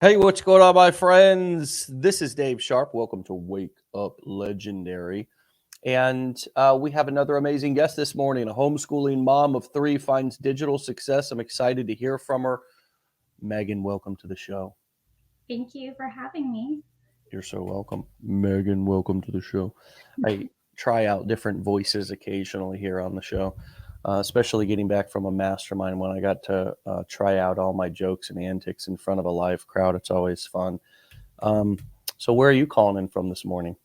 Hey, what's going on, my friends? This is Dave Sharpe. Welcome to Wake Up Legendary. And we have another amazing guest this morning. A homeschooling mom of three finds digital success. I'm excited to hear from her. Megan, welcome to the show. Thank you for having me. You're so welcome. Megan, welcome to the show. I try out different voices occasionally here on the show, especially getting back from a mastermind when I got to try out all my jokes and antics in front of a live crowd. It's always fun. So where are you calling in from this morning?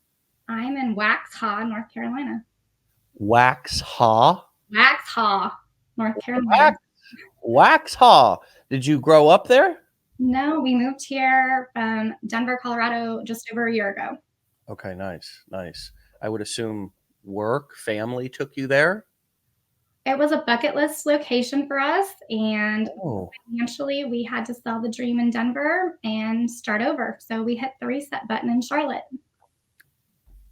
I'm in Waxhaw, North Carolina. Waxhaw? Waxhaw, North Carolina. Waxhaw. Did you grow up there? No, we moved here from Denver, Colorado just over a year ago. Okay, nice, nice. I would assume work, family took you there? It was a bucket list location for us, and Oh, financially we had to sell the dream in Denver and start over. So we hit the reset button in Charlotte.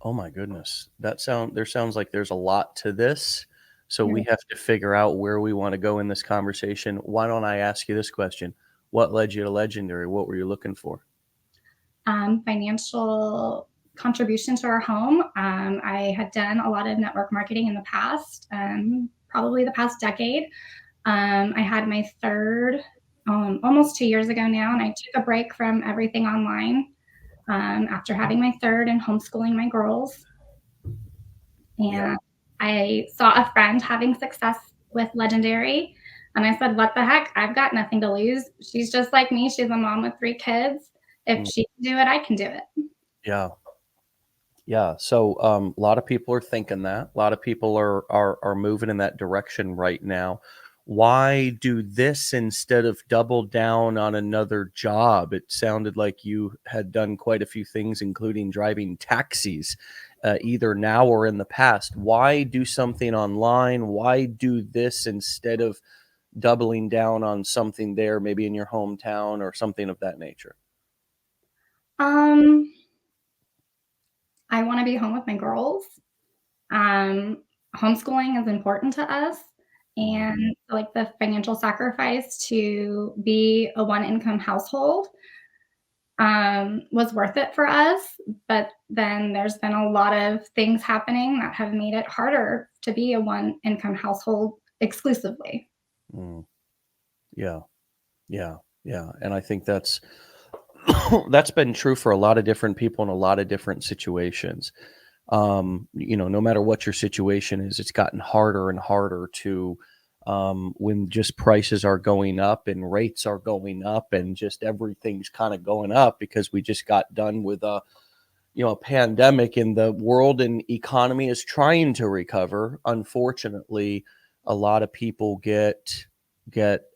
oh my goodness. There sounds like there's a lot to this. So we Yeah. have to figure out where we want to go in this conversation. Why don't I ask you this question? What led you to Legendary? What were you looking for? Financial contribution to our home. I had done a lot of network marketing in the past, probably the past decade. I had my third almost 2 years ago now, and I took a break from everything online after having my third and homeschooling my girls. And Yeah. I saw a friend having success with Legendary, and I said, what the heck? I've got nothing to lose. She's just like me. She's a mom with 3 kids. If Mm, she can do it, I can do it. yeah. Yeah. So a lot of people are thinking that. A lot of people are moving in that direction right now. Why do this instead of double down on another job? It sounded like you had done quite a few things, including driving taxis, either now or in the past. Why do something online? Why do this instead of doubling down on something there, maybe in your hometown or something of that nature? Um, I want to be home with my girls. Um, Homeschooling is important to us, Mm, and like the financial sacrifice to be a one income household was worth it for us. But then there's been a lot of things happening that have made it harder to be a one income household exclusively. mm, yeah. Yeah, yeah, and I think that's that's been true for a lot of different people in a lot of different situations. No matter what your situation is, it's gotten harder and harder to when just prices are going up and rates are going up and just everything's kind of going up because we just got done with a pandemic and the world and economy is trying to recover. Unfortunately, a lot of people get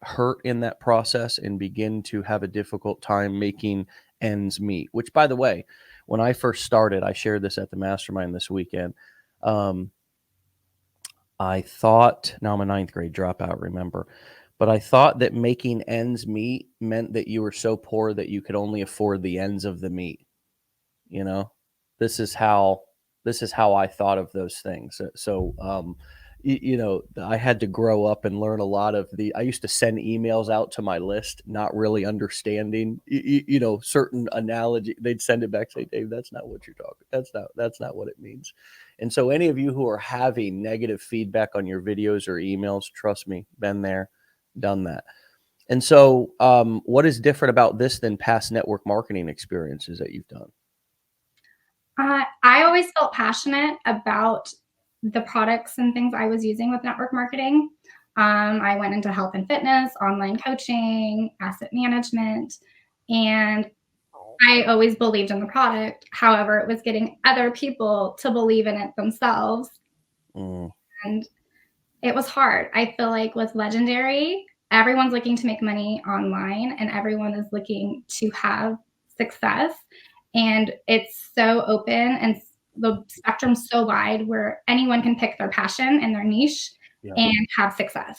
hurt in that process and begin to have a difficult time making ends meet. Which, by the way, when I first started, I shared this at the mastermind this weekend. Um, I thought, now I'm a ninth grade dropout, remember, but I thought that making ends meet meant that you were so poor that you could only afford the ends of the meat. You know, this is how I thought of those things. I had to grow up and learn a lot of I used to send emails out to my list, not really understanding, certain analogy. They'd send it back, say, Dave, that's not what you're talking. That's not what it means. And so any of you who are having negative feedback on your videos or emails, trust me, been there, done that. And so what is different about this than past network marketing experiences that you've done? I always felt passionate about the products and things I was using with network marketing. I went into health and fitness, online coaching, asset management, and I always believed in the product. However, it was getting other people to believe in it themselves. Mm, And it was hard. I feel like with Legendary, everyone's looking to make money online and everyone is looking to have success. And it's so open and the spectrum's so wide where anyone can pick their passion and their niche yeah. and have success.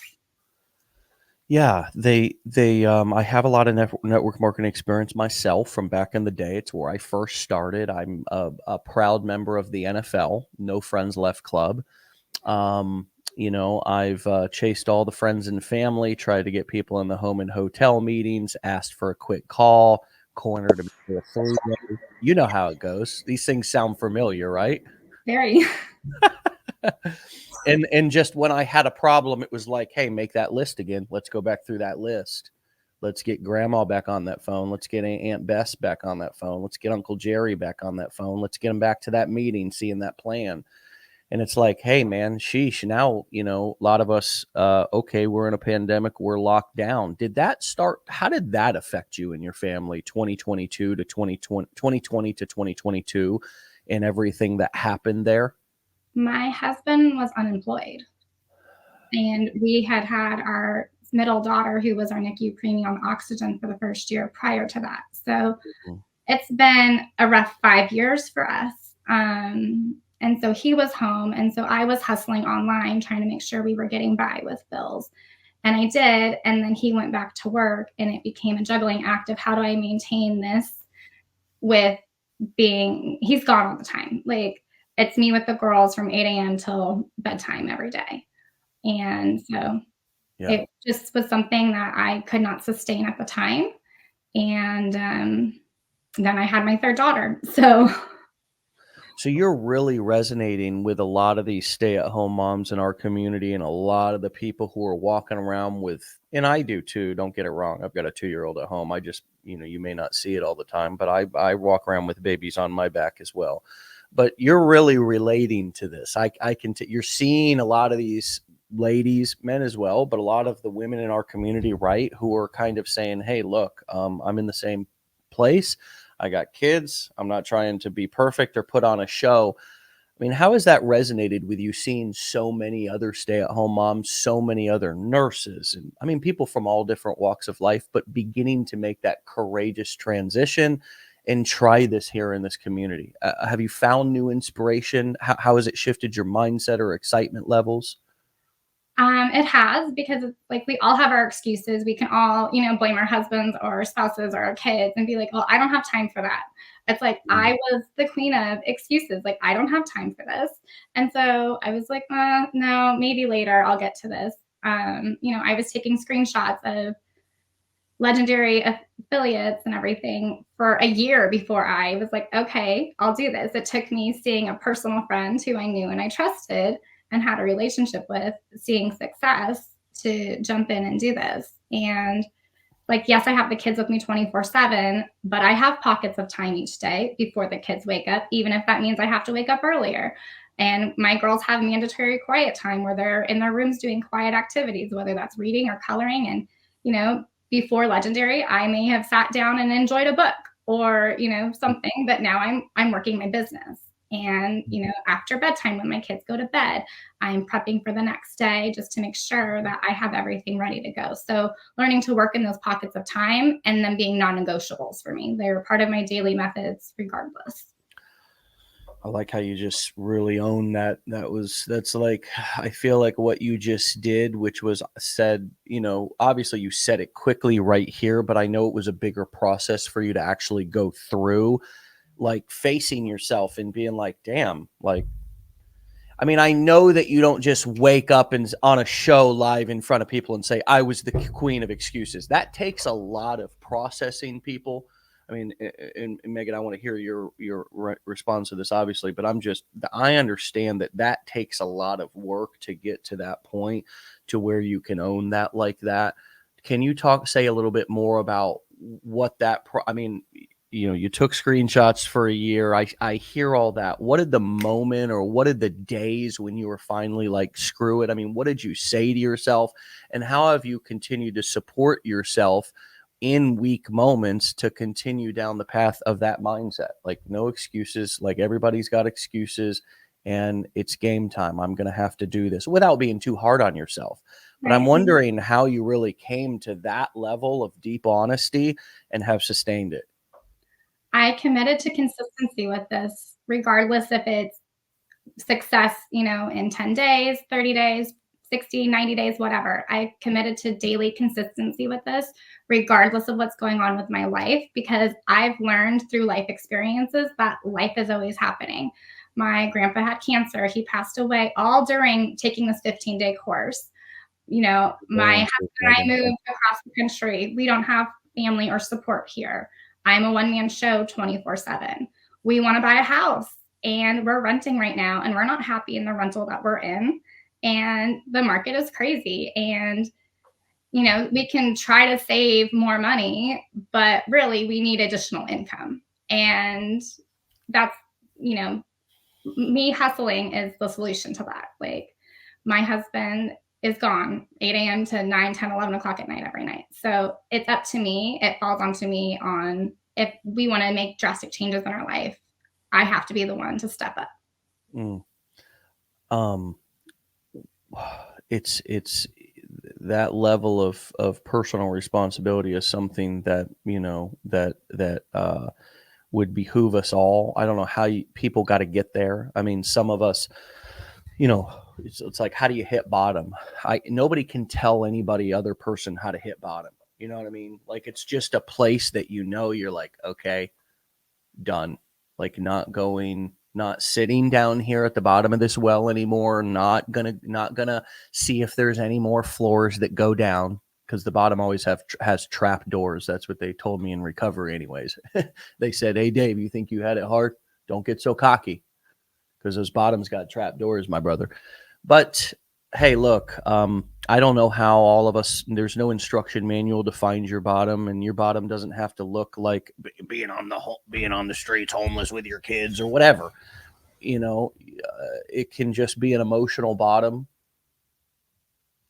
Yeah, I have a lot of network marketing experience myself from back in the day. It's where I first started. I'm a proud member of the NFL, No Friends Left Club. I've chased all the friends and family, tried to get people in the home and hotel meetings, asked for a quick call, corner to be a three-way. You know how it goes. These things sound familiar, right? Very. And just when I had a problem, it was like, hey, make that list again. Let's go back through that list. Let's get grandma back on that phone. Let's get Aunt Bess back on that phone. Let's get Uncle Jerry back on that phone. Let's get him back to that meeting, seeing that plan. And it's like, hey, man, sheesh. Now, a lot of us, okay, we're in a pandemic. We're locked down. Did that start? How did that affect you and your family, 2022 to 2020 to 2022, and everything that happened there? My husband was unemployed, and we had our middle daughter, who was our NICU preemie, on oxygen for the first year prior to that. So Mhm. it's been a rough 5 years for us. And so he was home. And so I was hustling online, trying to make sure we were getting by with bills. And I did. And then he went back to work, and it became a juggling act of how do I maintain this with he's gone all the time. Like, it's me with the girls from 8 a.m. till bedtime every day. And so Yeah. it just was something that I could not sustain at the time. And then I had my third daughter. So So you're really resonating with a lot of these stay-at-home moms in our community and a lot of the people who are walking around with, and I do too, don't get it wrong. I've got a 2-year-old at home. I just, you may not see it all the time, but I walk around with babies on my back as well. But you're really relating to this. You're seeing a lot of these ladies, men as well, but a lot of the women in our community, right, who are kind of saying, hey, look, I'm in the same place. I got kids. I'm not trying to be perfect or put on a show. I mean, how has that resonated with you, seeing so many other stay-at-home moms, so many other nurses, and I mean, people from all different walks of life, but beginning to make that courageous transition and try this here in this community? Have you found new inspiration? How has it shifted your mindset or excitement levels? it has, because it's like we all have our excuses. We can all, blame our husbands or our spouses or our kids and be like, well, I don't have time for that. It's like Mm, I was the queen of excuses. Like, I don't have time for this. And so I was like, no, maybe later I'll get to this. I was taking screenshots of legendary affiliates and everything for a year before I was like, okay, I'll do this. It took me seeing a personal friend who I knew and I trusted and had a relationship with, seeing success, to jump in and do this. And like, yes, I have the kids with me 24/7, but I have pockets of time each day before the kids wake up, even if that means I have to wake up earlier. And my girls have mandatory quiet time where they're in their rooms doing quiet activities, whether that's reading or coloring. And, before Legendary, I may have sat down and enjoyed a book or, something, but now I'm working my business. And, after bedtime, when my kids go to bed, I'm prepping for the next day just to make sure that I have everything ready to go. So learning to work in those pockets of time and them being non-negotiables for me. They're part of my daily methods regardless. I like how you just really own that. That's like, I feel like what you just did, which was said, obviously you said it quickly right here, but I know it was a bigger process for you to actually go through, like facing yourself and being like, damn, like, I mean, I know that you don't just wake up and on a show live in front of people and say, I was the queen of excuses. That takes a lot of processing, people. I mean, and Megan, I want to hear your response to this, obviously, but I understand that that takes a lot of work to get to that point to where you can own that like that. Can you say a little bit more about what I mean, you took screenshots for a year. I hear all that. What did the moment, or what did the days when you were finally like, screw it? I mean, what did you say to yourself, and how have you continued to support yourself in weak moments to continue down the path of that mindset? Like, no excuses. Like, everybody's got excuses, and it's game time. I'm going to have to do this without being too hard on yourself. But I'm Right. wondering how you really came to that level of deep honesty and have sustained it. I committed to consistency with this, regardless if it's success, in 10 days, 30 days, 60, 90 days, whatever. I committed to daily consistency with this, regardless of what's going on with my life, because I've learned through life experiences that life is always happening. My grandpa had cancer. He passed away all during taking this 15-day course. My husband Condolences, and I Megan. moved across the country. We don't have family or support here. I'm a one-man show 24/7. We want to buy a house and we're renting right now and we're not happy in the rental that we're in. And the market is crazy. And, we can try to save more money, but really we need additional income. And that's, you know, me hustling is the solution to that. Like, my husband is gone 8 a.m. to 9, 10, 11 o'clock at night every night. So it's up to me. It falls onto me on if we want to make drastic changes in our life, I have to be the one to step up. Mm. Um, it's that level of personal responsibility is something that would behoove us all. I don't know how people got to get there. I mean, some of us, it's like, how do you hit bottom? Nobody can tell anybody other person how to hit bottom. You know what I mean? Like, it's just a place that you're like, okay, done. Like, not sitting down here at the bottom of this well anymore. Not gonna see if there's any more floors that go down, because the bottom always has trap doors. That's what they told me in recovery, anyways. They said, "Hey, Dave, you think you had it hard? Don't get so cocky, because those bottoms got trap doors, my brother." But hey, look, I don't know how all of us. There's no instruction manual to find your bottom, and your bottom doesn't have to look like being on the streets, homeless with your kids or whatever. It can just be an emotional bottom.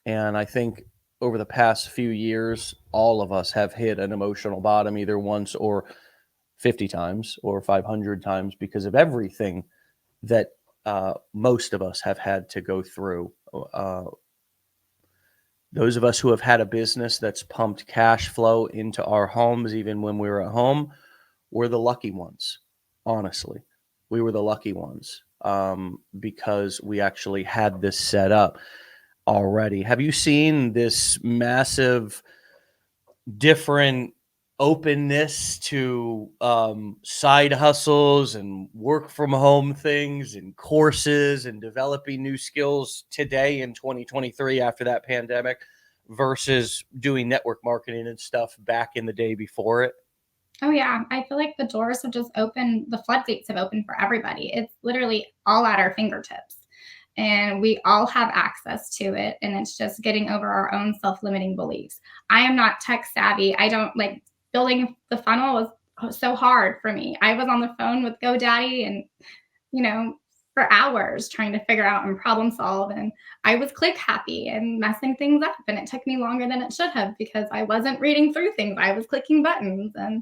And I think over the past few years, all of us have hit an emotional bottom either once or 50 times or 500 times, because of everything that most of us have had to go through. Those of us who have had a business that's pumped cash flow into our homes, even when we were at home, we're the lucky ones. Honestly, we were the lucky ones, because we actually had this set up already. Have you seen this massive different openness to side hustles and work from home things and courses and developing new skills today in 2023 after that pandemic versus doing network marketing and stuff back in the day before it? Oh yeah, I feel like the doors have just opened, the floodgates have opened for everybody. It's literally all at our fingertips. And we all have access to it. And it's just getting over our own self limiting beliefs. I am not tech savvy. I don't like building the funnel was so hard for me. I was on the phone with GoDaddy and, you know, for hours trying to figure out and problem solve. And I was click happy and messing things up. And it took me longer than it should have because I wasn't reading through things. I was clicking buttons. And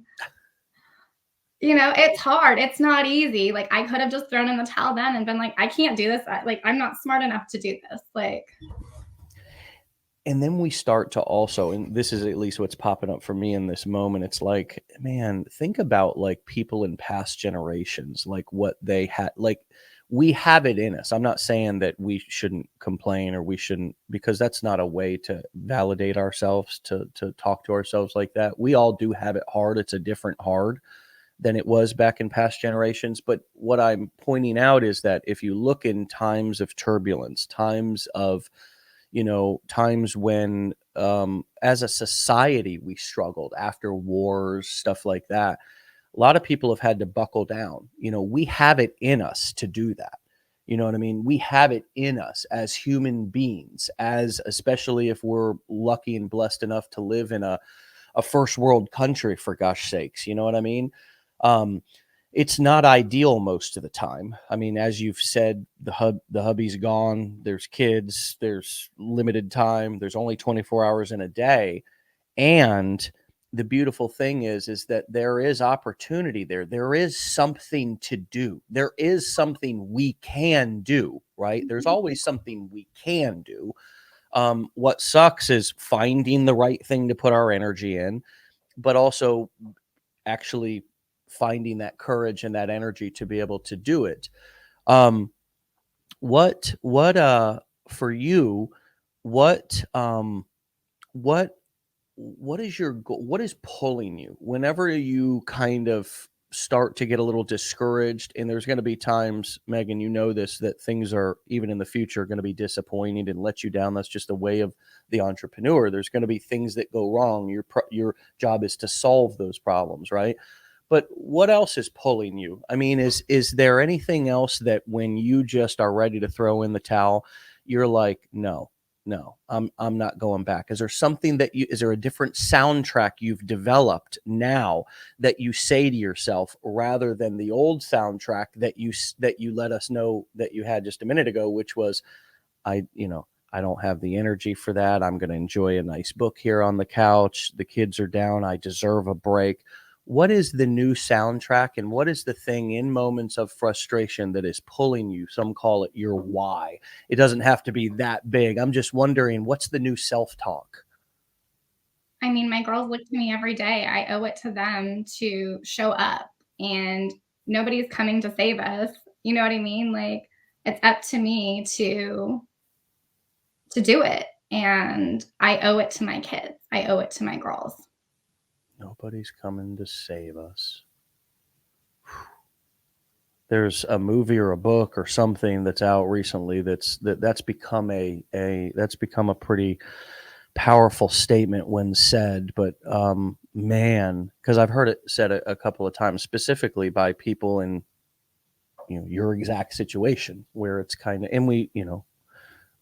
it's hard. It's not easy. Like, I could have just thrown in the towel then and been like, I can't do this. I'm not smart enough to do this. Like, And then we start to also, and this is at least what's popping up for me in this moment, it's like, man, think about like people in past generations, like what they had. Like, we have it in us. I'm not saying that we shouldn't complain or we shouldn't, because that's not a way to validate ourselves, to talk to ourselves like that. We all do have it hard. It's a different hard than it was back in past generations. But what I'm pointing out is that if you look in times of turbulence, times when, as a society, we struggled after wars, stuff like that. A lot of people have had to buckle down. We have it in us to do that. You know what I mean? We have it in us as human beings, especially if we're lucky and blessed enough to live in a first world country, for gosh sakes. You know what I mean? Um, it's not ideal most of the time. I mean, as you've said, the hubby's gone. There's kids. There's limited time. There's only 24 hours in a day. And the beautiful thing is that there is opportunity there. There is something to do. There is something we can do, right? There's always something we can do. What sucks is finding the right thing to put our energy in, but also actually finding that courage and that energy to be able to do it. Um, what for you, what what what is your goal? What is pulling you whenever you kind of start to get a little discouraged, and there's going to be times, Megan, you know this, that things are even in the future going to be disappointing and let you down. That's just the way of the entrepreneur. There's going to be things that go wrong. Your job is to solve those problems, right? But what else is pulling you? I mean, is there anything else that when you just are ready to throw in the towel, you're like, no, no, I'm not going back? Is there something that is there a different soundtrack you've developed now that you say to yourself rather than the old soundtrack that you let us know that you had just a minute ago, which was, I don't have the energy for that. I'm going to enjoy a nice book here on the couch. The kids are down. I deserve a break. What is the new soundtrack, and what is the thing in moments of frustration that is pulling you? Some call it your why. It doesn't have to be that big. I'm just wondering, what's the new self-talk? I mean, my girls look to me every day. I owe it to them to show up, and nobody's coming to save us. You know what I mean? Like, it's up to me to do it, and I owe it to my kids. I owe it to my girls. Nobody's coming to save us. There's a movie or a book or something that's out recently that's become a pretty powerful statement when said. But man, because I've heard it said a couple of times, specifically by people in your exact situation, where it's kind of, and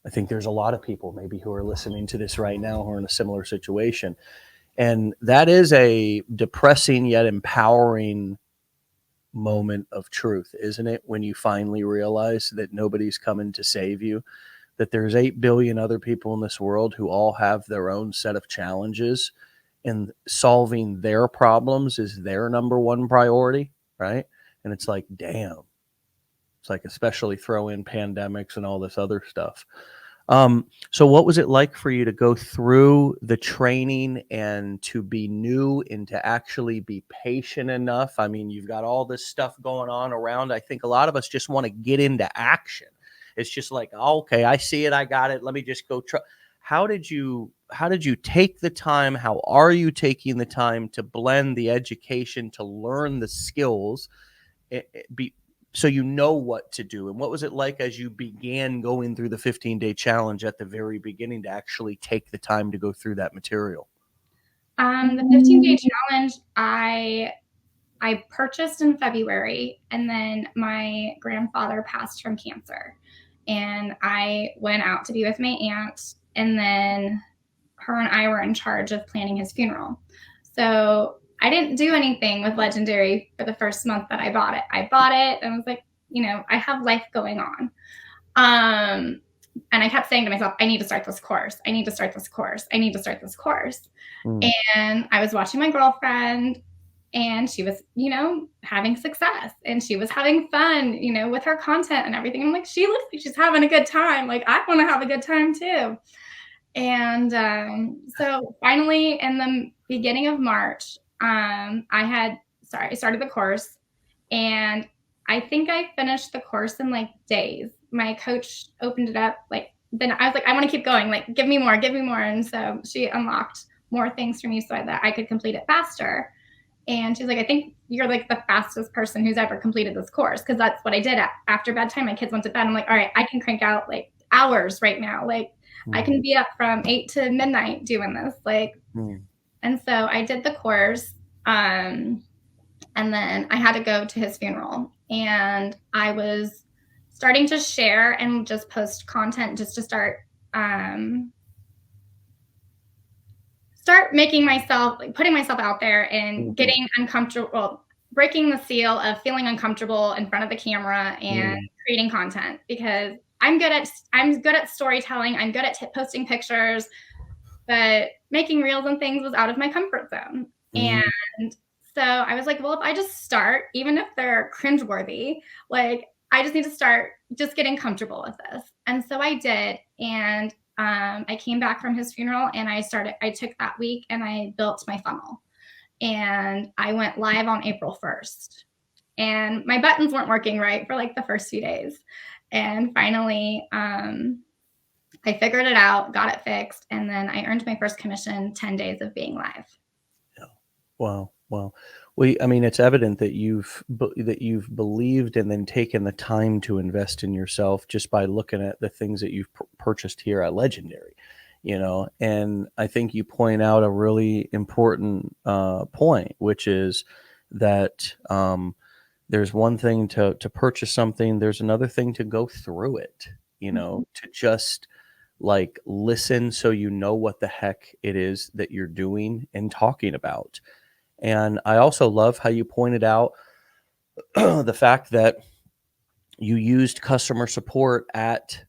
I think there's a lot of people maybe who are listening to this right now who are in a similar situation, and that is a depressing yet empowering moment of truth, isn't it? When you finally realize that nobody's coming to save you, that there's 8 billion other people in this world who all have their own set of challenges, and solving their problems is their number one priority, right? And it's like, damn. It's like, especially throw in pandemics and all this other stuff. So what was it like for you to go through the training and to be new and to actually be patient enough? I mean, you've got all this stuff going on around. I think a lot of us just want to get into action. It's just like, oh, okay, I see it, I got it. Let me just go try. How did you take the time? How are you taking the time to blend the education to learn the skills? Be so you know what to do. And what was it like as you began going through the 15-day challenge at the very beginning to actually take the time to go through that material? The 15-day challenge, I purchased in February, and then my grandfather passed from cancer, and I went out to be with my aunt, and then her and I were in charge of planning his funeral. So I didn't do anything with Legendary for the first month that I bought it. I bought it and was like, I have life going on. And I kept saying to myself, I need to start this course. I need to start this course. I need to start this course. Mm. And I was watching my girlfriend, and she was, having success, and she was having fun, with her content and everything. I'm like, she looks like she's having a good time. Like, I want to have a good time too. And so finally, in the beginning of March, I started the course, and I think I finished the course in like days. My coach opened it up, then I was like, I want to keep going, like, give me more. And so she unlocked more things for me so that I could complete it faster. And she's like, I think you're like the fastest person who's ever completed this course. Cause that's what I did after bedtime. My kids went to bed. I'm like, all right, I can crank out like hours right now. Like, I can be up from 8 to midnight doing this. Like, and so I did the course. And then I had to go to his funeral, and I was starting to share and just post content just to start making myself, like, putting myself out there and getting uncomfortable, breaking the seal of feeling uncomfortable in front of the camera and creating content, because I'm good at storytelling. I'm good at posting pictures, but making reels and things was out of my comfort zone. And so I was like, well, if I just start, even if they're cringeworthy, like, I just need to start just getting comfortable with this. And so I did. And I came back from his funeral, and I took that week and I built my funnel, and I went live on April 1st. And my buttons weren't working right for like the first few days. And finally, I figured it out, got it fixed, and then I earned my first commission 10 days of being live. Yeah. Wow. Well, I mean, it's evident that you've believed and then taken the time to invest in yourself just by looking at the things that you've purchased here at Legendary, And I think you point out a really important point, which is that there's one thing to purchase something. There's another thing to go through it, Mhm. to just like listen so you know what the heck it is that you're doing and talking about. And I also love how you pointed out the fact that you used customer support at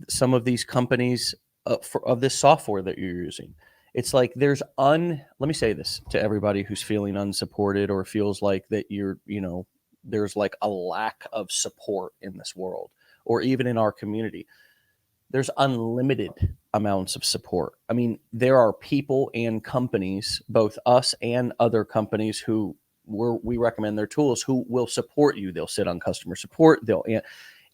some of these companies of this software that you're using. It's like let me say this to everybody who's feeling unsupported or feels like that there's like a lack of support in this world or even in our community. There's unlimited amounts of support. I mean, there are people and companies, both us and other companies we recommend their tools who will support you. They'll sit on customer support.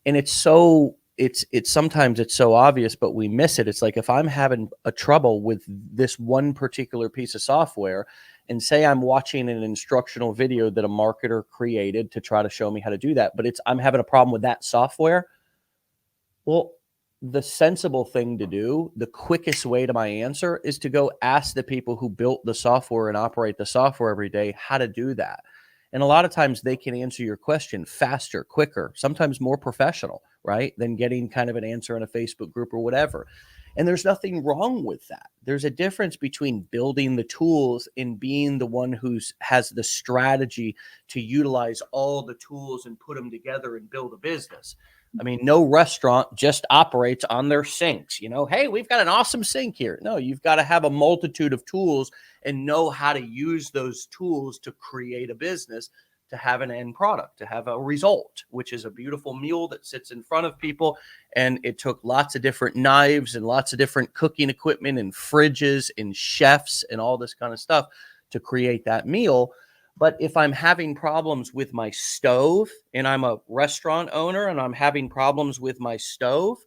And it's sometimes it's so obvious, but we miss it. It's like if I'm having a trouble with this one particular piece of software and say I'm watching an instructional video that a marketer created to try to show me how to do that, but I'm having a problem with that software. Well, the sensible thing to do, the quickest way to my answer is to go ask the people who built the software and operate the software every day how to do that. And a lot of times they can answer your question faster, quicker, sometimes more professional, right? Than getting kind of an answer in a Facebook group or whatever. And there's nothing wrong with that. There's a difference between building the tools and being the one who has the strategy to utilize all the tools and put them together and build a business. I mean, no restaurant just operates on their sinks. Hey, we've got an awesome sink here. No, you've got to have a multitude of tools and know how to use those tools to create a business, to have an end product, to have a result, which is a beautiful meal that sits in front of people. And it took lots of different knives and lots of different cooking equipment and fridges and chefs and all this kind of stuff to create that meal. But if I'm having problems with my stove and I'm a restaurant owner and I'm having problems with my stove,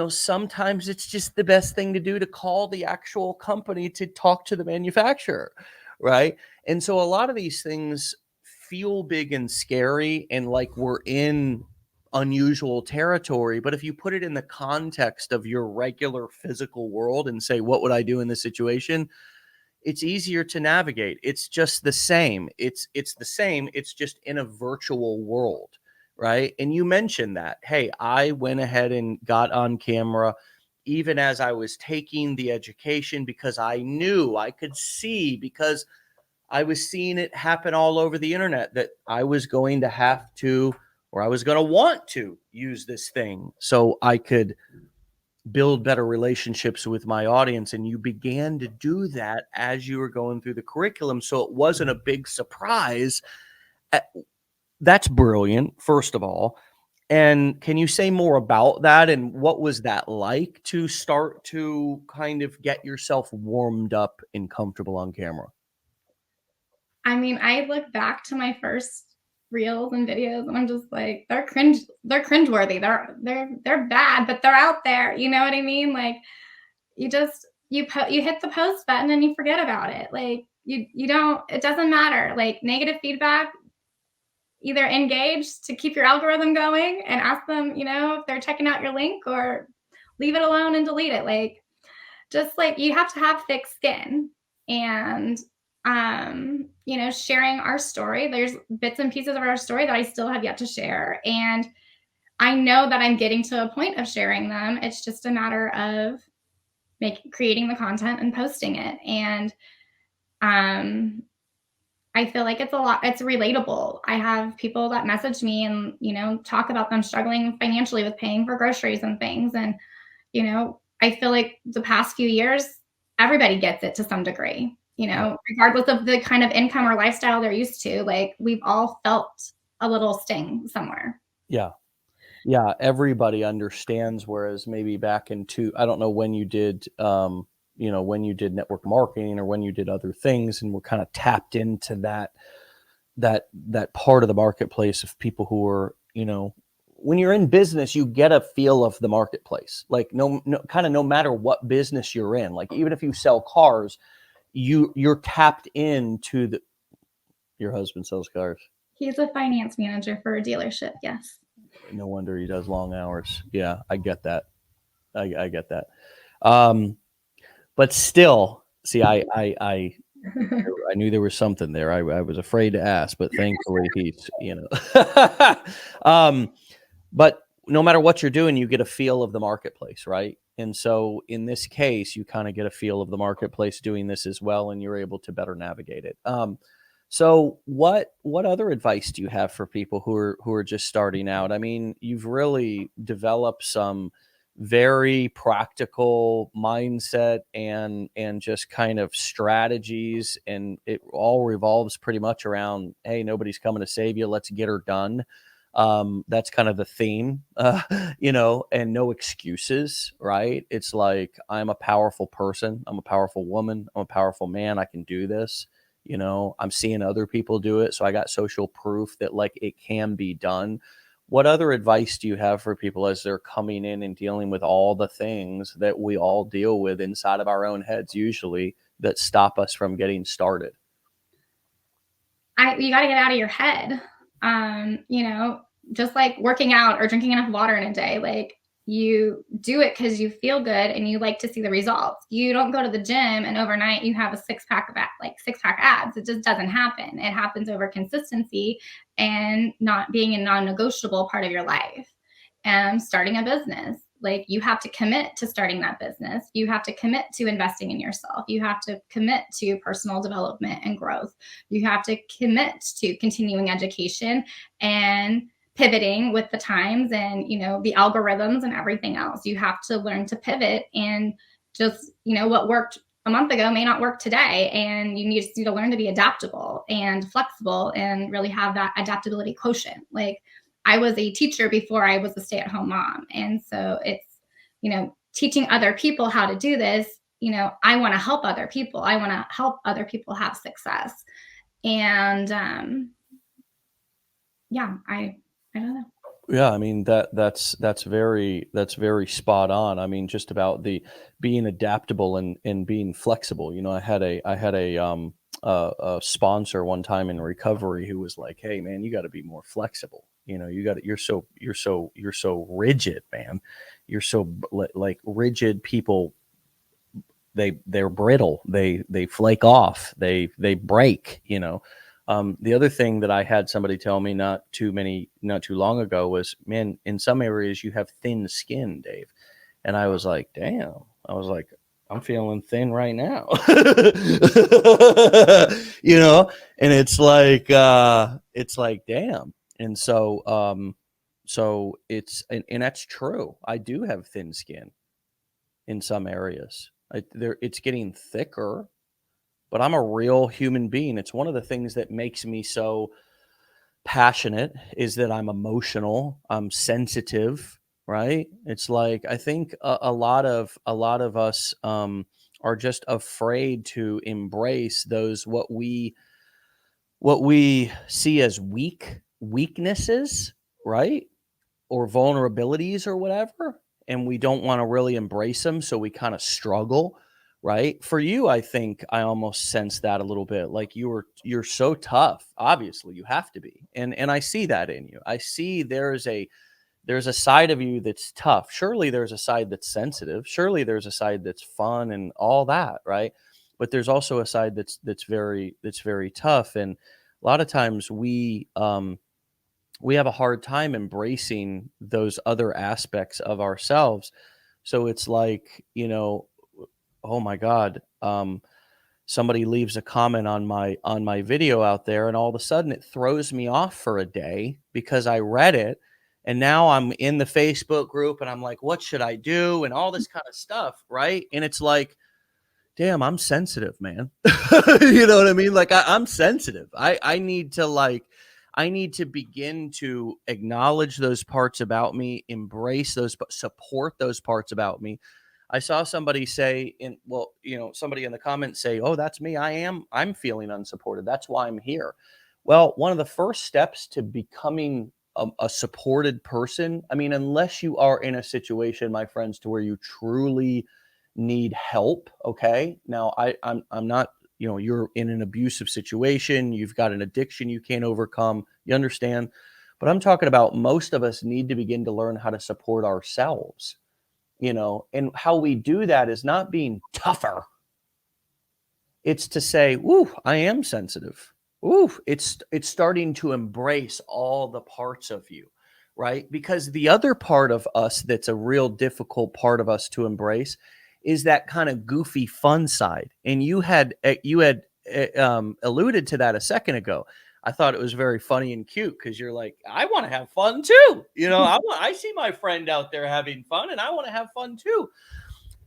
sometimes it's just the best thing to do to call the actual company to talk to the manufacturer, right? And so a lot of these things feel big and scary and like we're in unusual territory. But if you put it in the context of your regular physical world and say, what would I do in this situation? It's easier to navigate. It's just the same. It's the same. It's just in a virtual world, right? And you mentioned that. Hey, I went ahead and got on camera even as I was taking the education because I knew I could see because I was seeing it happen all over the internet that I was going to have to or I was going to want to use this thing so I could build better relationships with my audience. And you began to do that as you were going through the curriculum. So it wasn't a big surprise. Uh, That's brilliant, first of all. And can you say more about that? And what was that like to start to kind of get yourself warmed up and comfortable on camera? I mean, I look back to my first reels and videos and I'm just like, they're cringeworthy. They're bad, but they're out there. You know what I mean? Like you hit the post button and you forget about it. Like you don't it doesn't matter. Like negative feedback, either engage to keep your algorithm going and ask them, if they're checking out your link or leave it alone and delete it. Like just like you have to have thick skin and sharing our story. There's bits and pieces of our story that I still have yet to share. And I know that I'm getting to a point of sharing them. It's just a matter of creating the content and posting it. And um I feel like it's relatable. I have people that message me and, talk about them struggling financially with paying for groceries and things. And, I feel like the past few years, everybody gets it to some degree, Yeah. regardless of the kind of income or lifestyle they're used to. Like we've all felt a little sting somewhere. Yeah. Yeah, everybody understands. Whereas maybe I don't know when when you did network marketing or when you did other things, and we're kind of tapped into that part of the marketplace of people who are, when you're in business, you get a feel of the marketplace. Like no matter what business you're in, like even if you sell cars, you're tapped into your husband sells cars. He's a finance manager for a dealership. Yes. No wonder he does long hours. Yeah, I get that. I get that. Um, but still, see, I knew there was something there. I was afraid to ask, but thankfully he's, but no matter what you're doing, you get a feel of the marketplace, right? And so in this case, you kind of get a feel of the marketplace doing this as well, and you're able to better navigate it. So what other advice do you have for people who are just starting out? I mean, you've really developed some very practical mindset and just kind of strategies, and it all revolves pretty much around, hey, nobody's coming to save you, let's get her done. That's kind of the theme, and no excuses, right? It's like, I'm a powerful person, I'm a powerful woman, I'm a powerful man, I can do this. I'm seeing other people do it, so I got social proof that, like, it can be done. What other advice do you have for people as they're coming in and dealing with all the things that we all deal with inside of our own heads, usually, that stop us from getting started? You got to get out of your head. Just like working out or drinking enough water in a day, like, you do it because you feel good and you like to see the results. You don't go to the gym and overnight you have a six pack abs. It just doesn't happen. It happens over consistency and not being a non-negotiable part of your life. And starting a business, like, you have to commit to starting that business. You have to commit to investing in yourself. You have to commit to personal development and growth. You have to commit to continuing education and pivoting with the times and, the algorithms and everything else. You have to learn to pivot, and just, what worked a month ago may not work today. And you need to learn to be adaptable and flexible and really have that adaptability quotient. Like, I was a teacher before I was a stay-at-home mom. And so it's, teaching other people how to do this. I want to help other people. I want to help other people have success. And yeah, I don't know. Yeah, I mean, that's very spot on. I mean, just about the being adaptable and being flexible. I had a sponsor one time in recovery who was like, "Hey, man, you got to be more flexible. You're so rigid, man. You're so like rigid people. They're brittle. They flake off. They break. The other thing that I had somebody tell me not too long ago was, man, in some areas you have thin skin, Dave. And I was like, damn. I was like, I'm feeling thin right now. you know, and it's like, damn. And so and that's true. I do have thin skin in some areas. It's getting thicker, but I'm a real human being. It's one of the things that makes me so passionate, is that I'm emotional, I'm sensitive, right? It's like, I think a lot of us are just afraid to embrace those, what we see as weaknesses, right? Or vulnerabilities or whatever, and we don't want to really embrace them, so we kind of struggle, right? For you, I think I almost sense that a little bit, like you're so tough. Obviously you have to be, and I see that in you. I see there's a side of you that's tough. Surely there's a side that's sensitive. Surely there's a side that's fun and all that, right? But there's also a side that's very tough, and a lot of times we have a hard time embracing those other aspects of ourselves. So it's like, oh my God, somebody leaves a comment on my video out there, and all of a sudden it throws me off for a day because I read it. And now I'm in the Facebook group and I'm like, what should I do? And all this kind of stuff, right? And it's like, damn, I'm sensitive, man. You know what I mean? Like, I'm sensitive. I need to begin to acknowledge those parts about me, embrace those, support those parts about me. I saw somebody say somebody in the comments say, "Oh, that's me. I'm feeling unsupported. That's why I'm here." Well, one of the first steps to becoming a supported person, I mean, unless you are in a situation, my friends, to where you truly need help. Okay. Now I'm not you're in an abusive situation, you've got an addiction you can't overcome. You understand? But I'm talking about most of us need to begin to learn how to support ourselves, and how we do that is not being tougher. It's to say, "Ooh, I am sensitive. Ooh, it's starting to embrace all the parts of you," right? Because the other part of us that's a real difficult part of us to embrace is that kind of goofy fun side. And you had alluded to that a second ago. I thought it was very funny and cute because you're like, I want to have fun too. I see my friend out there having fun, and I want to have fun too.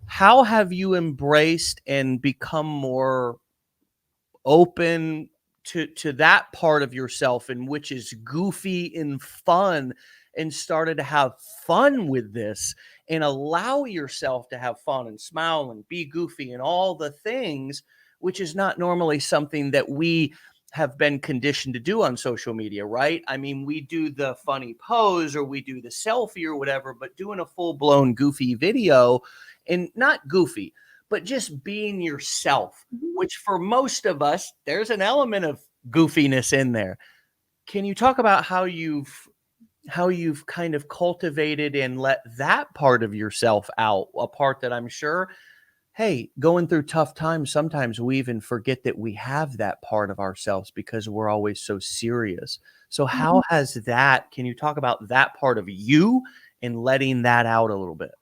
How have you embraced and become more open to that part of yourself, and which is goofy and fun, and started to have fun with this and allow yourself to have fun and smile and be goofy and all the things, which is not normally something that we have been conditioned to do on social media, right? I mean, we do the funny pose or we do the selfie or whatever, but doing a full-blown goofy video, and not goofy, but just being yourself, which for most of us, there's an element of goofiness in there. Can you talk about how you've kind of cultivated and let that part of yourself out, a part that I'm sure, hey, going through tough times, sometimes we even forget that we have that part of ourselves because we're always so serious. So how has that, can you talk about that part of you and letting that out a little bit?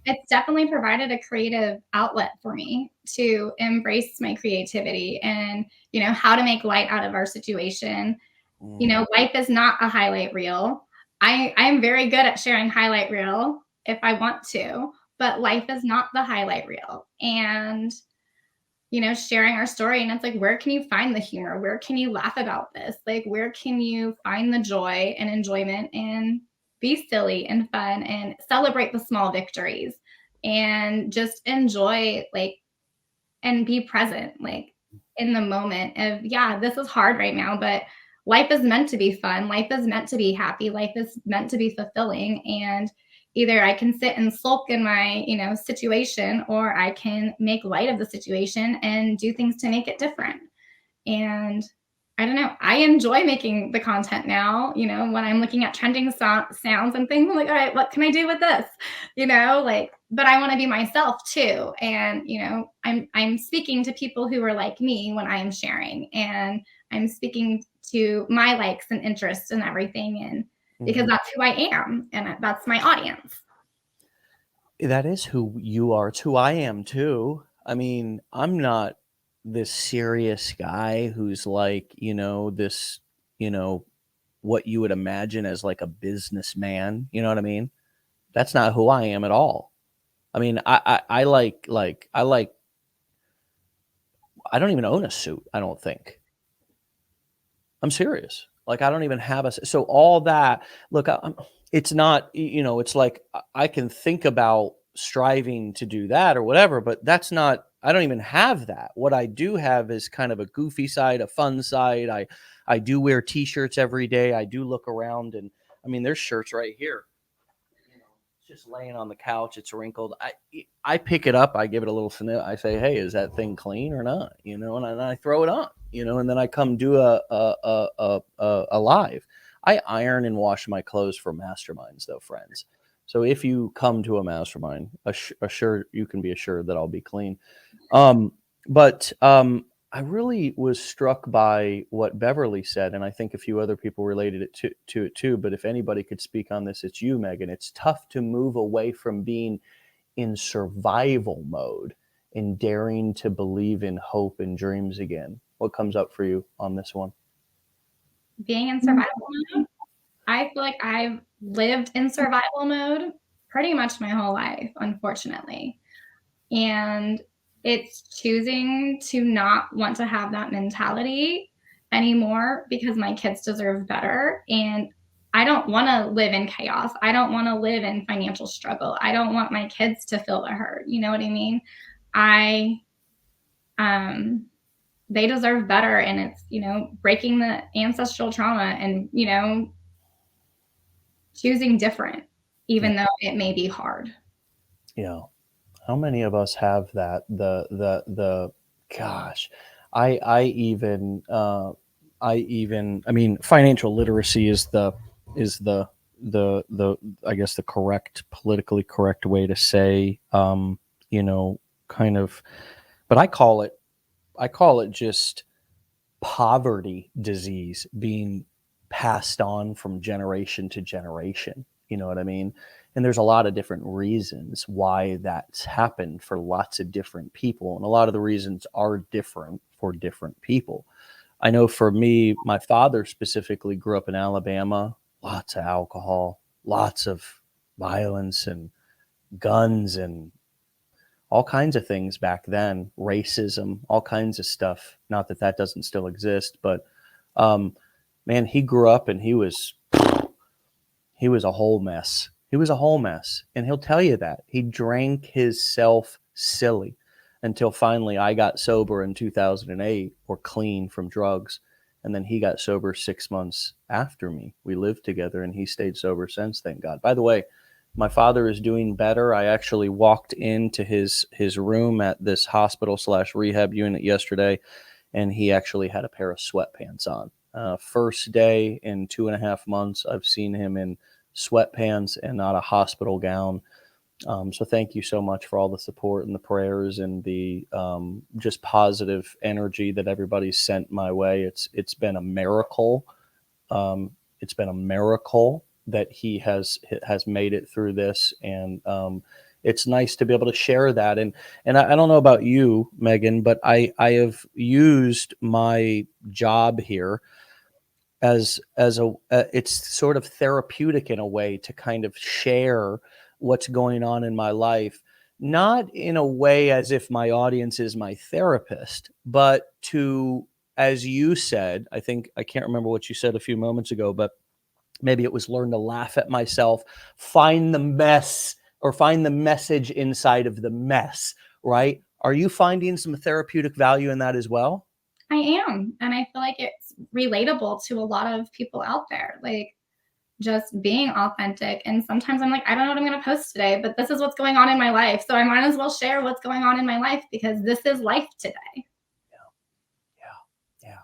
It's definitely provided a creative outlet for me to embrace my creativity and, how to make light out of our situation. Mm, Life is not a highlight reel. I'm very good at sharing highlight reel if I want to, but life is not the highlight reel. And, sharing our story. And it's like, where can you find the humor? Where can you laugh about this? Like, where can you find the joy and enjoyment and be silly and fun and celebrate the small victories and just enjoy, like, and be present, like, in the moment of, yeah, this is hard right now, but life is meant to be fun. Life is meant to be happy. Life is meant to be fulfilling. And either I can sit and sulk in my, situation, or I can make light of the situation and do things to make it different. And I don't know. I enjoy making the content now. When I'm looking at trending sounds and things, I'm like, all right, what can I do with this? Like, but I want to be myself too. And I'm speaking to people who are like me when I am sharing, and I'm speaking to my likes and interests and everything, and because mhm. that's who I am, and that's my audience. That is who you are. It's who I am too. I mean, I'm not this serious guy who's like, this, you know, what you would imagine as like a businessman. You know what I mean? That's not who I am at all. I mean, I I don't even own a suit. I don't think. I'm serious. Like I don't even have so all that. Look, it's not. It's like I can think about striving to do that or whatever, but that's not. I don't even have that. What I do have is kind of a goofy side, a fun side. I do wear T-shirts every day. I do look around, and I mean, there's shirts right here. It's just laying on the couch. It's wrinkled. I pick it up. I give it a little sniff. I say, "Hey, is that thing clean or not?" And I throw it on. And then I come do a live. I iron and wash my clothes for masterminds, though, friends. So if you come to a mastermind, assured you can be assured that I'll be clean. But I really was struck by what Beverly said, and I think a few other people related it to it too. But if anybody could speak on this, it's you, Megan. It's tough to move away from being in survival mode and daring to believe in hope and dreams again. What comes up for you on this one? Being in survival mode, I feel like I've lived in survival mode pretty much my whole life, unfortunately. And it's choosing to not want to have that mentality anymore because my kids deserve better. And I don't want to live in chaos. I don't want to live in financial struggle. I don't want my kids to feel the hurt. You know what I mean? I, um, they deserve better. And it's, breaking the ancestral trauma and, choosing different, Yeah. even though it may be hard. Yeah. How many of us have that the Gosh, I even I mean, financial literacy is the I guess the correct, politically correct way to say, you know, kind of, but I call it just poverty disease being passed on from generation to generation. You know what I mean? And there's a lot of different reasons why that's happened for lots of different people. And a lot of the reasons are different for different people. I know for me, my father specifically grew up in Alabama, lots of alcohol, lots of violence and guns and all kinds of things back then, racism, all kinds of stuff. Not that that doesn't still exist, but um, man, he grew up and he was a whole mess. He was a whole mess, and he'll tell you that he drank himself silly until finally I got sober in 2008 or clean from drugs. And then he got sober 6 months after me. We lived together and he stayed sober since, thank God. By the way, my father is doing better. I actually walked into his room at this hospital slash rehab unit yesterday, and he actually had a pair of sweatpants on. First day in 2.5 months, I've seen him in sweatpants and not a hospital gown. So thank you so much for all the support and the prayers and the just positive energy that everybody's sent my way. It's been a miracle. It's been a miracle that he has made it through this, and it's nice to be able to share that. And I don't know about you, Megan, but I have used my job here as a it's sort of therapeutic in a way to kind of share what's going on in my life, not in a way as if my audience is my therapist, but to, as you said, I think, I can't remember what you said a few moments ago, but maybe it was learn to laugh at myself, find the mess, or find the message inside of the mess, right? Are you finding some therapeutic value in that as well? I am. And I feel like it's relatable to a lot of people out there. Like, just being authentic. And sometimes I'm like, I don't know what I'm going to post today, but this is what's going on in my life. So I might as well share what's going on in my life because this is life today. Yeah, yeah.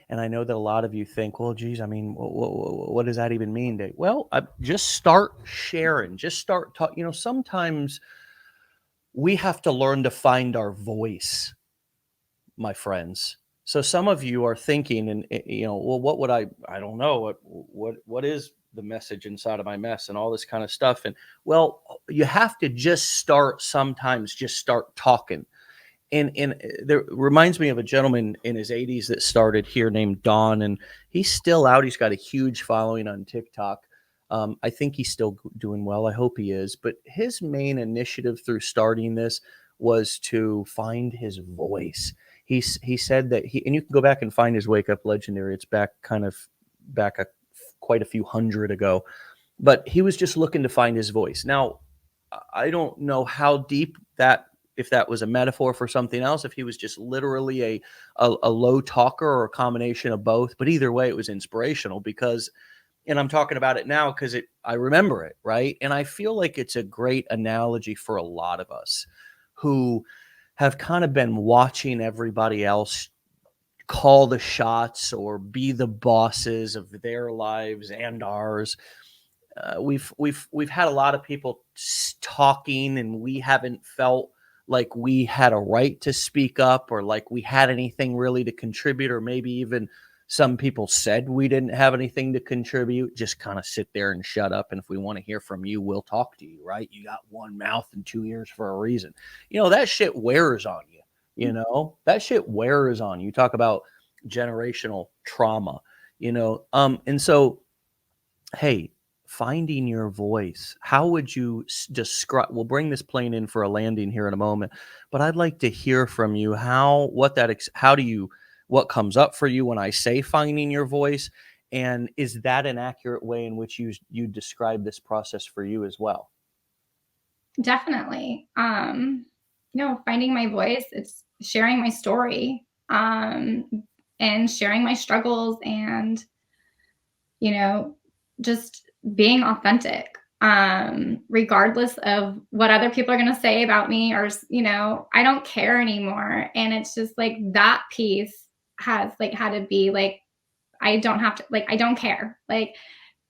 And I know that a lot of you think, well, geez, I mean, what does that even mean? Well, just start sharing, just start talking. You know, sometimes we have to learn to find our voice, my friends. So some of you are thinking, and you know, well, what would I don't know, what is the message inside of my mess and all this kind of stuff. And well, you have to just start sometimes, just start talking. And there reminds me of a gentleman in his 80s that started here named Don, and he's still out. He's got a huge following on TikTok. I think he's still doing well. I hope he is. But his main initiative through starting this was to find his voice. He said that he, and you can go back and find his Wake Up Legendary. It's back kind of back quite a few hundred ago, but he was just looking to find his voice. Now, I don't know how deep that, if that was a metaphor for something else, if he was just literally a low talker or a combination of both. But either way, it was inspirational because, and I'm talking about it now because I remember it, right? And I feel like it's a great analogy for a lot of us who have kind of been watching everybody else call the shots or be the bosses of their lives and ours. We've had a lot of people talking, and we haven't felt like we had a right to speak up or like we had anything really to contribute, or maybe even some people said we didn't have anything to contribute. Just kind of sit there and shut up, and if we want to hear from you, we'll talk to you, right? You got one mouth and two ears for a reason. You know, that shit wears on you. You know, that shit wears on you. Talk about generational trauma, you know. And so, hey, finding your voice. How would you describe? We'll bring this plane in for a landing here in a moment, but I'd like to hear from you how, what that how do you, what comes up for you when I say finding your voice, and is that an accurate way in which you describe this process for you as well? Definitely. Finding my voice, it's sharing my story, and sharing my struggles and, you know, just being authentic. regardless of what other people are going to say about me, or, I don't care anymore. And it's just like that piece has like had to be like, I don't have to, like, I don't care. Like,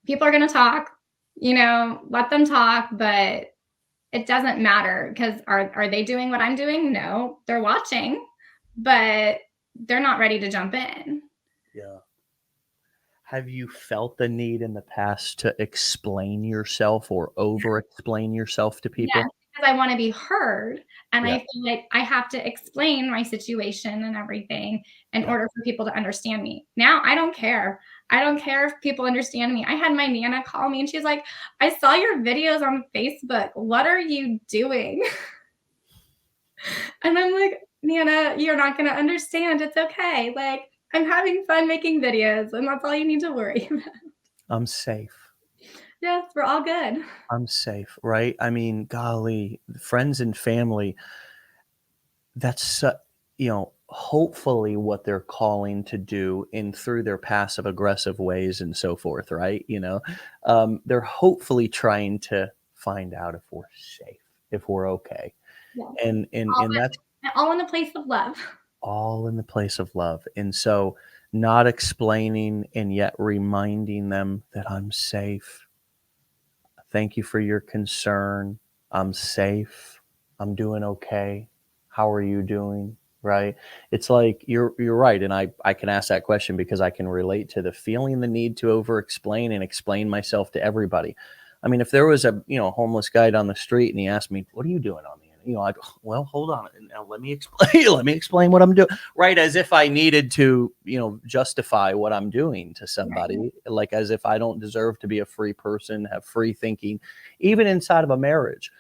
people are going to talk, let them talk, but it doesn't matter, because are they doing what I'm doing? No, they're watching, but they're not ready to jump in. Yeah. Have you felt the need in the past to explain yourself or over explain yourself to Yes, people? because I wanna be heard, and Yeah. I feel like I have to explain my situation and everything in Yeah. order for people to understand me. Now, I don't care. I don't care if people understand me. I had my Nana call me, and she's like, "I saw your videos on Facebook. What are you doing?" And I'm like, "Nana, you're not gonna understand. It's okay. Like, I'm having fun making videos, and that's all you need to worry about." I'm safe. Yes, we're all good. I'm safe, right? I mean, golly, friends and family, that's hopefully what they're calling to do in through their passive aggressive ways and so forth, right? They're hopefully trying to find out if we're safe, if we're okay. Yes. And that's All in a place of love. all in the place of love. And so not explaining and yet reminding them that I'm safe. Thank you for your concern. I'm safe. I'm doing okay. How are you doing? Right? It's like you're right. And I can ask that question because I can relate to the feeling the need to over explain and explain myself to everybody. I mean, if there was a homeless guy down the street and he asked me, "What are you doing on the end?" I'd well, hold on, now let me explain. Let me explain what I'm doing. Right, as if I needed to, justify what I'm doing to Right. somebody, like as if I don't deserve to be a free person, have free thinking, even inside of a marriage.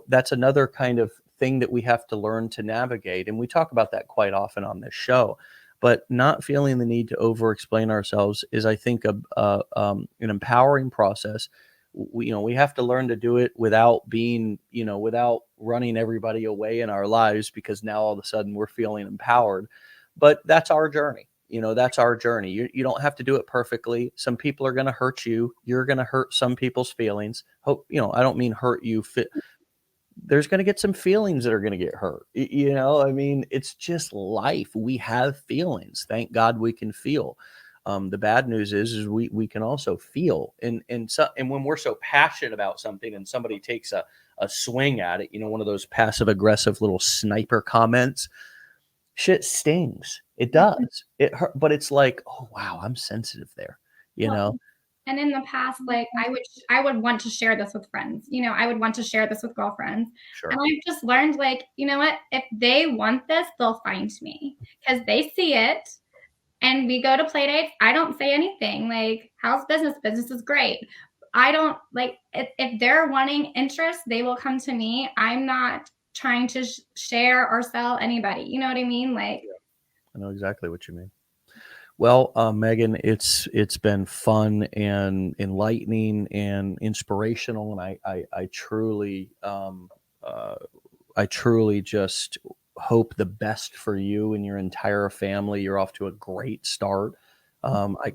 That's another kind of thing that we have to learn to navigate. And we talk about that quite often on this show. But not feeling the need to over explain ourselves is, I think, an empowering process. We have to learn to do it without being, without running everybody away in our lives, because now all of a sudden we're feeling empowered. But that's our journey. That's our journey. You don't have to do it perfectly. Some people are going to hurt you. You're going to hurt some people's feelings. Hope, I don't mean hurt you. There's going to get some feelings that are going to get hurt. I mean, it's just life. We have feelings. Thank God we can feel. The bad news is we can also feel, and when we're so passionate about something and somebody takes a swing at it, one of those passive aggressive little sniper comments, shit stings. It does. It hurt, but it's like, oh wow, I'm sensitive there. You Well, know, and in the past, like, I would want to share this with friends, I would want to share this with girlfriends, and sure. I've just learned, like, you know what? If they want this, they'll find me, because they see it, and we go to play dates, I don't say anything, like, "How's business?" "Business is great." I don't like, if they're wanting interest, they will come to me. I'm not trying to share or sell anybody, you know what I mean? Like, Yeah, I know exactly what you mean. Well, Megan, it's been fun and enlightening and inspirational, and uh, I truly just hope the best for you and your entire family. You're off to a great start. I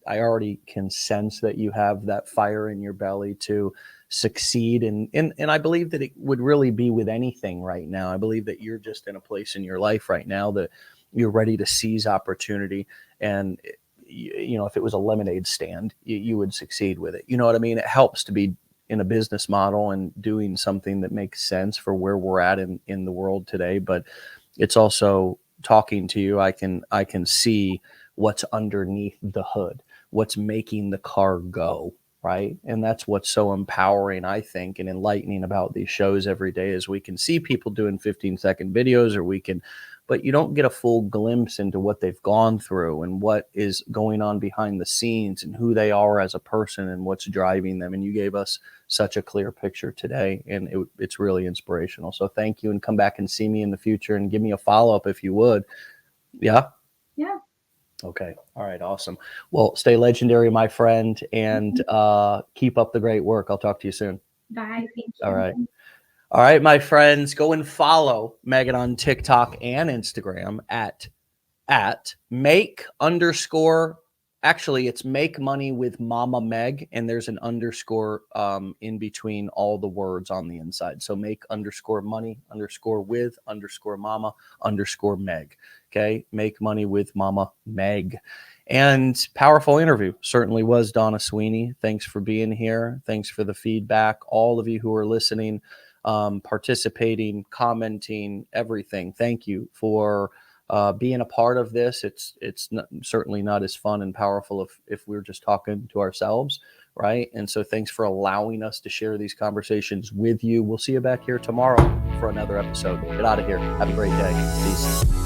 already can sense that you have that fire in your belly to succeed, and I believe that it would really be with anything right now. I believe that you're just in a place in your life right now that you're ready to seize opportunity, and if it was a lemonade stand, you would succeed with it. You know what I mean? It helps to be in a business model and doing something that makes sense for where we're at in the world today. But it's also talking to you. I can see what's underneath the hood, what's making the car go, right? And that's what's so empowering, I think, and enlightening about these shows every day, is we can see people doing 15-second videos, or we can, but you don't get a full glimpse into what they've gone through and what is going on behind the scenes and who they are as a person and what's driving them. And you gave us such a clear picture today, and it's really inspirational. So thank you, and come back and see me in the future and give me a follow-up if you would. Yeah. yeah. Okay. All right. Awesome. Well, stay legendary, my friend, and keep up the great work. I'll talk to you soon. Bye. Thank All you. right. All right, my friends, go and follow Megan on TikTok and Instagram at make underscore Actually, it's Make Money with Mama Meg, and there's an underscore in between all the words on the inside. So make underscore money underscore with underscore mama underscore Meg. Okay, Make Money with Mama Meg. And powerful interview certainly was, Donna Sweeney. Thanks for being here. Thanks for the feedback. All of you who are listening, participating, commenting, everything. Thank you for being a part of this. It's not, certainly not as fun and powerful if we're just talking to ourselves, right? And so thanks for allowing us to share these conversations with you. We'll see you back here tomorrow for another episode. Get out of here. Have a great day. Peace.